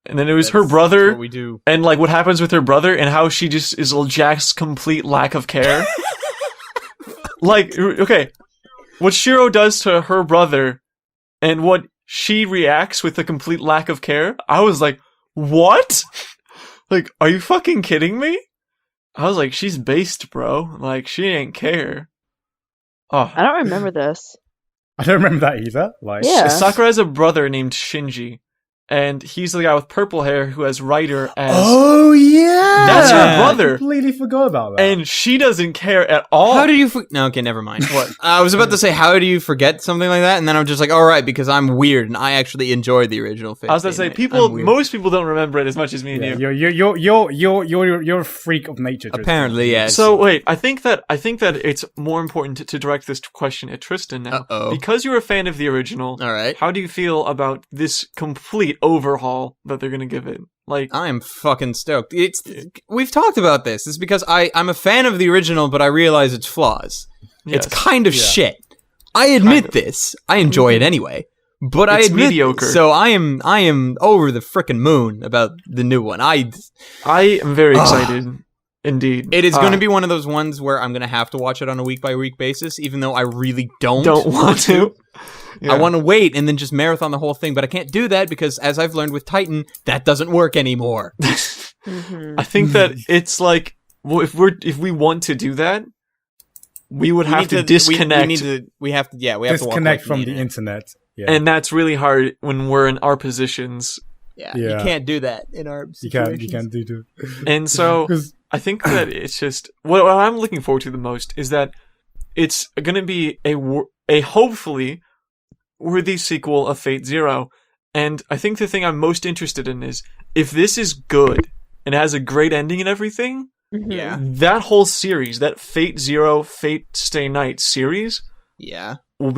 And then it was her That's brother, what we do. and like what happens with her brother, and how she just is Jack's complete lack of care. Like, okay, what Shiro does to her brother, and what she reacts with a complete lack of care, I was like, what? Like, are you fucking kidding me? I was like, she's based, bro. Like, she ain't care. Oh. I don't remember this. I don't remember that either. Like, Yeah. Sakura has a brother named Shinji, and he's the guy with purple hair who has Rider as... oh yeah, That's her brother. I completely forgot about that. And she doesn't care at all. How did you? No, okay, never mind. What? I was about to say, how do you forget something like that? And then I'm just like, all right, because I'm weird and I actually enjoyed the original. I was gonna say, most people don't remember it as much as me and yeah, you. you're a freak of nature. Tristan. Apparently, yes. So wait, I think that it's more important to direct this question at Tristan now. Uh-oh. Because you're a fan of the original. all right. How do you feel about this complete overhaul that they're gonna give it? Like, I'm fucking stoked. We've talked about this. It's because I'm a fan of the original, but I realize its flaws. yes. It's kind of Yeah. shit. I admit Kind of. this. I enjoy it anyway. But I It's admit mediocre. So I am over the frickin' moon about the new one. I am very excited. Indeed. It is going to be one of those ones where I'm going to have to watch it on a week by week basis, even though I really don't want to. Yeah. I want to wait and then just marathon the whole thing, but I can't do that because, as I've learned with Titan, that doesn't work anymore. Mm-hmm. I think that it's like, well, if we want to do that, we would have to disconnect. We have to walk away Disconnect from the internet. internet. Yeah. And that's really hard when we're in our positions. Yeah, Yeah. you can't do that in our situations. You can't do And so 'Cause- I think that it's just what I'm looking forward to the most is that it's going to be a hopefully worthy sequel of Fate Zero. And I think the thing I'm most interested in is if this is good and has a great ending and everything, Yeah, that whole series, that Fate Zero, Fate Stay Night series, yeah. will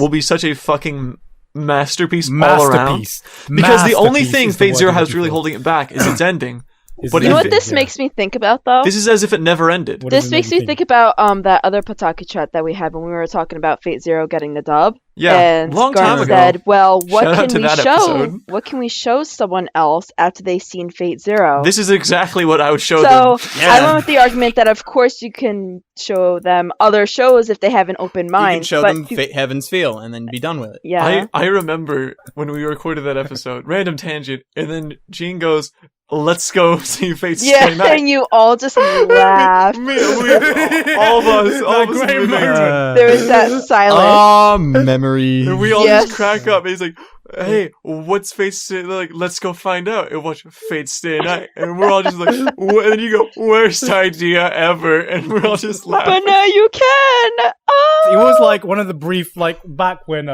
be such a fucking masterpiece all around. Masterpiece. Because the only Masterpiece thing is the Fate word Zero I'm has looking really for. holding it back is its ending. Is But the You know what ending, this yeah. makes me think about, though? This is as if it never ended. What does This it makes make me you think about that other PodTaku chat that we had when we were talking about Fate Zero getting the dub. Yeah, and long time Garnt ago. said, "Well, what Shout out can to we that show? episode. What can we show someone else after they've seen Fate Zero?" This is exactly what I would show So them. I went with the argument that, of course, you can show them other shows if they have an open mind. You can show but them Fate Heaven's Feel and then be done with it. Yeah. I remember when we recorded that episode, random tangent, and then Jean goes, "Let's go see Fate Yeah, Stay Night." and you all just laughed. All of us, great we- moment. There was that silence. Memory. and we all Yes. just crack up. And he's like, "Hey, what's Fate Stay?" Like, let's go find out and watch Fate Stay Night. And we're all just like, "What?" And you go, "Worst idea ever," and we're all just But laughing. now you can. Oh. It was like one of the brief, like back when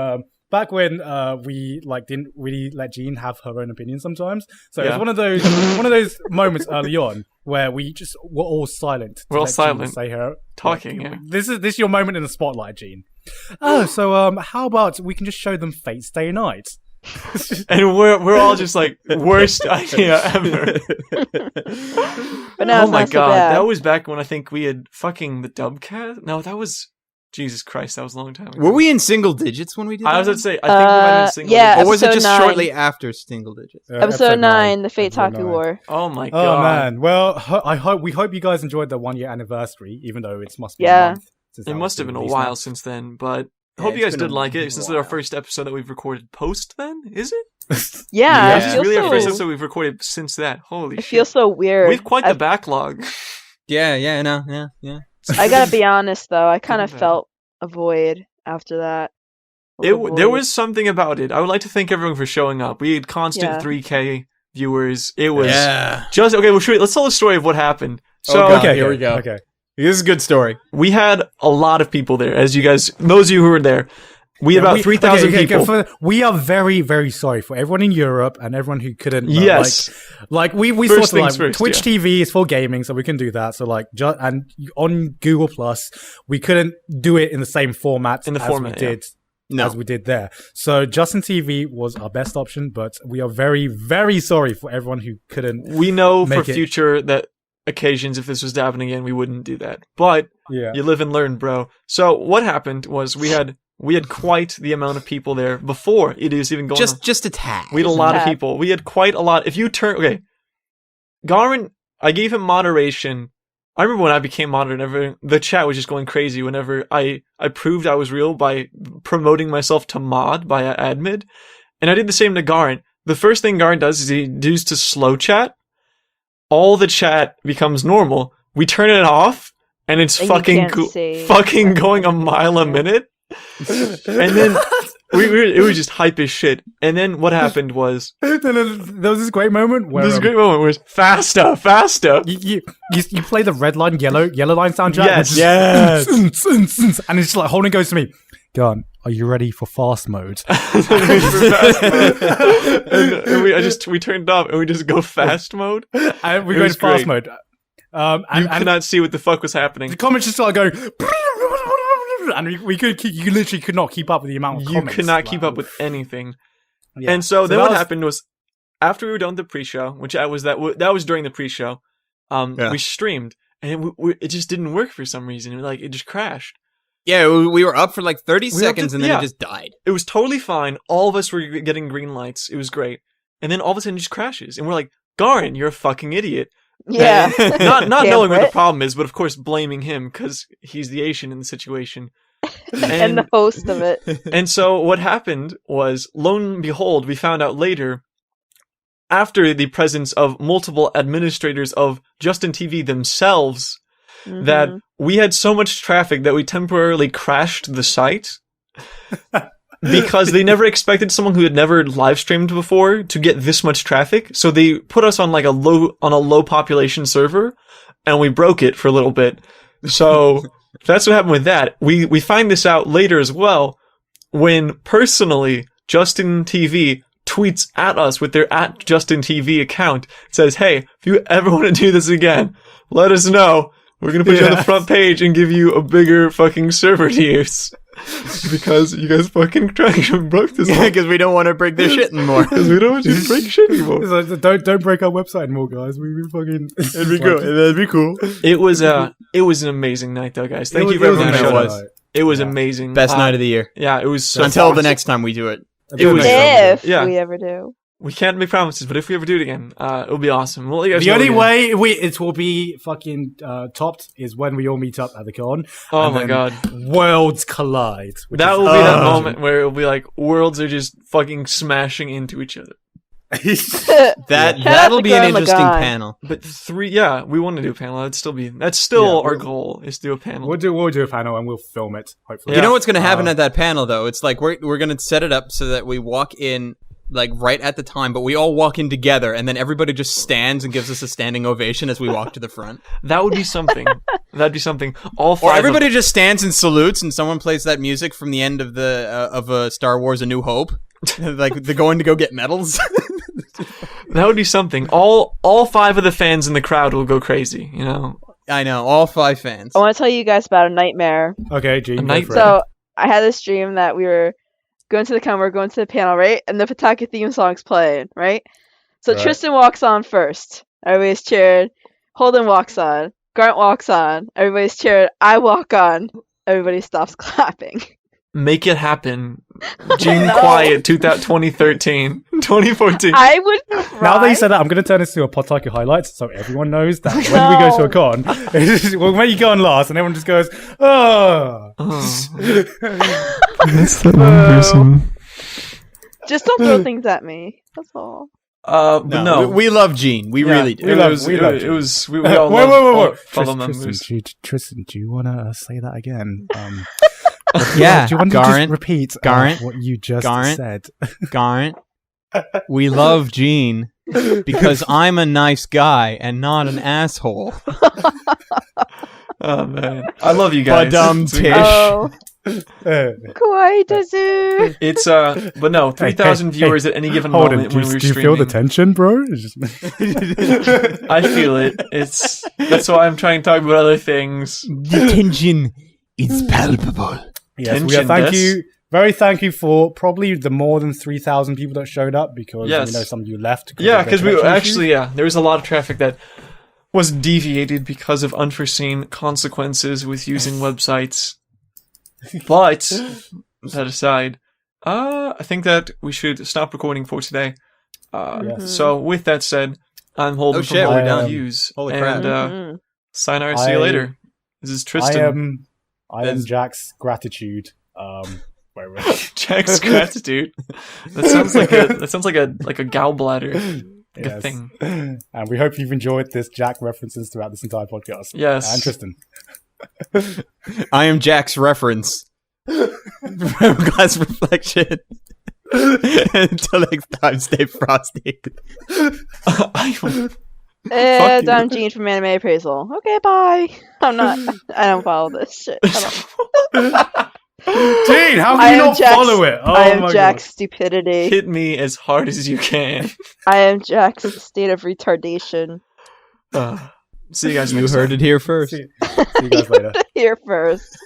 we like didn't really let Jean have her own opinion sometimes. So Yeah. it's one of those moments early on where we just were all silent. to We're all let Jean silent. say her Talking, yeah. This is your moment in the spotlight, Jean. Oh, so how about we can just show them Fate Stay Night? And we're all just like, worst idea ever. But now Oh it's my not so god, bad. that was back when I think we had fucking the dubcast. No, that was Jesus Christ, that was a long time ago. Were we in single digits when we did that? I was about to say, I think we might have been single. yeah. digits. Or was it Episode just 9. shortly after single digits? Episode 9, the Fate Episode Taku 9. War. Oh my Oh god. man, well, we hope you guys enjoyed the 1 year anniversary, even though it must be Yeah. a month since It that must was have been a released while now. since then, but Yeah, hope you it's guys been did a like it. Since it's our while. first episode that we've recorded post then, is it? Yeah, This it is feels really so, our first episode we've recorded since that. Holy it shit. feels so weird. We have quite the I've- backlog. Yeah, no, yeah. I gotta be honest though, I kind of Didn't felt a void after that. A There little void. was something about it. I would like to thank everyone for showing up. We had constant Yeah. 3K viewers. It was Yeah. just okay. Well, let's tell the story of what happened. So Oh, God. Okay, Here we go. Okay. This is a good story. we had a lot of people there. As you guys, those of you who were there, we had Yeah, about 3,000 people. We are very, very sorry for everyone in Europe and everyone who couldn't. Yes. like we First sort of things like first, Twitch yeah. TV is for gaming, so we can do that. So like, and on Google Plus, we couldn't do it in the same format In the as format, we yeah. did. No. As we did there. So Justin TV was our best option, but we are very, very sorry for everyone who couldn't. We know for Make it- future that occasions, if this was to happen again, we wouldn't do that. But Yeah. you live and learn, bro. So what happened was we had quite the amount of people there before it was even going on. Just a tag. We had a Just a lot of tad. people. We had quite a lot. If you turn, okay, Garmin, I gave him moderation. I remember when I became moderator, everything, the chat was just going crazy whenever I proved I was real by promoting myself to mod by admid. And I did the same to Garnt. The first thing Garnt does is he does to slow chat. All the chat becomes normal. We turn it off, and it's And you fucking can't see fucking what's going a mile a Yeah. minute. And then it was just hype as shit. And then what happened was There was this great moment where this great moment was faster. you play the red line, yellow line soundtrack. Yes. which is and it's just like Holden goes to me, Gun, are you ready for fast mode? and we turned it off and we just go fast mode. And we It go was to fast great. mode. And You could not see what the fuck was happening. the comments just started going, and you literally could not keep up with the amount of You comments. could not keep Like, up with anything. yeah. And so then that what was- happened was after we were done with the pre-show, which that was during the pre-show. Yeah. We streamed and it just didn't work for some reason. It just crashed. Yeah, we were up for like 30 We were up seconds to- and then yeah. it just died. It was totally fine. All of us were getting green lights. It was great. And then all of a sudden it just crashes. And we're like, Garnt, you're a fucking idiot. Yeah. Not Damn knowing what the Brit. problem is, but of course blaming him because he's the Asian in the situation. and the host of it. And so what happened was, lo and behold, we found out later, after the presence of multiple administrators of Justin TV themselves, that Mhm. we had so much traffic that we temporarily crashed the site. because they never expected someone who had never live streamed before to get this much traffic. So they put us on like a low population server, and we broke it for a little bit. So that's what happened with that. We find this out later as well when personally Justin TV tweets at us with their @JustinTV account, says, "Hey, if you ever want to do this again, let us know. We're gonna put you on the front page and give you a bigger fucking server to use." Because you guys fucking broke this. Yeah, because we don't want to break their shit anymore. Because we don't want you to break shit anymore. It's like, don't break our website anymore, guys. We fucking. It'd be cool. That'd be cool. It was an amazing night, though, guys. Thank you for everyone who showed us. It was amazing. Best night of the year. Yeah, it was so until awesome. the next time we do it. It was If yeah. we ever do. We can't make promises, but if we ever do it again, it'll be awesome. We'll let you guys The know only again. way it will be fucking topped is when we all meet up at the con. Oh and my then god. Worlds collide. That will be that moment where it'll be like worlds are just fucking smashing into each other. That'll be an interesting panel. But we want to do a panel. That's still our goal is to do a panel. We'll do a panel and we'll film it. Hopefully, You know what's going to happen at that panel though? It's like we're going to set it up so that we walk in like right at the time, but we all walk in together, and then everybody just stands and gives us a standing ovation as we walk to the front. That would be something. That'd be something. All five. Or everybody just stands and salutes, and someone plays that music from the end of the Star Wars: A New Hope, like they're going to go get medals. That would be something. All five of the fans in the crowd will go crazy. You know. I know, all 5 fans. I want to tell you guys about a nightmare. Okay, Jean. So I had this dream that we were going to the con, we're going to the panel, right? And the PodTaku theme song's playing, right? So Right. Tristan walks on first. Everybody's cheered. Holden walks on. Garnt walks on. Everybody's cheered. I walk on. Everybody stops clapping. Make it happen. Gene Quiet 2013. 2014. I would cry. Now that you said that, I'm going to turn this to a PodTaku highlights so everyone knows that when we go to a con, we'll make you go on last and everyone just goes, oh. That's the one person. Just don't throw things at me. That's all. No. We love Gene. We really do. we love Gene. We all Wait, love wait. fellow members. Tristan, do you want to say that again? Yeah, do you want to Garnt, just repeat Garnt, what you just Garnt. said? Garnt, we love Gene because I'm a nice guy and not an asshole. Oh man, I love you guys. Tish. Oh. Kawaii does It's but no, 3,000 viewers at any given Holden, moment when we're do you streaming. feel the tension, bro? I feel it. That's why I'm trying to talk about other things. The tension is palpable. Yes, Tension, thank you for probably the more than 3,000 people that showed up because Yes. we know some of you left. Yeah, because we connection actually there was a lot of traffic that was deviated because of unforeseen consequences with using websites. But that aside, I think that we should stop recording for today. Yes. So with that said, I'm Holden from we're done. HoldenReviews. Holy crap. And sayonara, see you later. This is Tristan. I am Jack's gratitude. Wait. Jack's gratitude. That sounds like a gallbladder. Like a Yes. thing. And we hope you've enjoyed this Jack references throughout this entire podcast. Yes. And Tristan. I am Jack's reference. From Glass Reflection. Until next time, stay frosty. And I'm Jean from Anime Appraisal. Okay, bye. I don't follow this shit. Gene, how I can you am not Jack's- follow it? Oh I am my Jack's stupidity. Hit me as hard as you can. I am Jack's state of retardation. See you guys You next heard time. it here first. God. See you guys later. Here first.